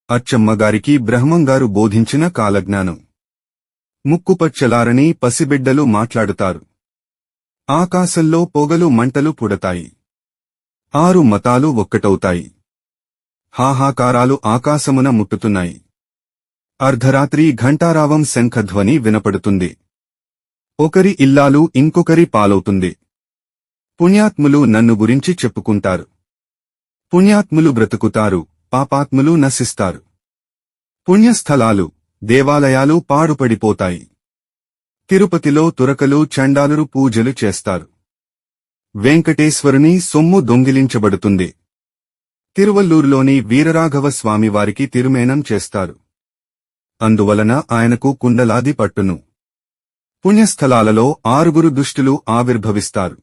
అచ్చమ్మగారికి బ్రహ్మంగారు బోధించిన కాలజ్ఞానం. ముక్కుపచ్చలారని పసిబిడ్డలు మాట్లాడుతారు. ఆకాశంలో పొగలు మంటలు పుడతాయి. 6 మతాలు ఒక్కటవుతాయి. హాహాకారాలు ఆకాశమున ముట్టుతున్నాయి. అర్ధరాత్రి ఘంటారావం శంఖధ్వని వినపడుతుంది. ఒకరి ఇల్లాలు ఇంకొకరి పాలవుతుంది. పుణ్యాత్ములు నన్ను గురించి చెప్పుకుంటారు. పుణ్యాత్ములు బ్రతుకుతారు, పాపాత్ములు నశిస్తారు. పుణ్యస్థలాలు, దేవాలయాలు పాడుపడిపోతాయి. తిరుపతిలో తురకలు చండాలురు పూజలు చేస్తారు. వెంకటేశ్వరుని సొమ్ము దొంగిలించబడుతుంది. తిరువల్లూరులోని వీరరాఘవ స్వామివారికి తిరుమేనం చేస్తారు. అందువలన ఆయనకు కుండలాది పట్టును. పుణ్యస్థలాలలో 6 దుష్టులు ఆవిర్భవిస్తారు.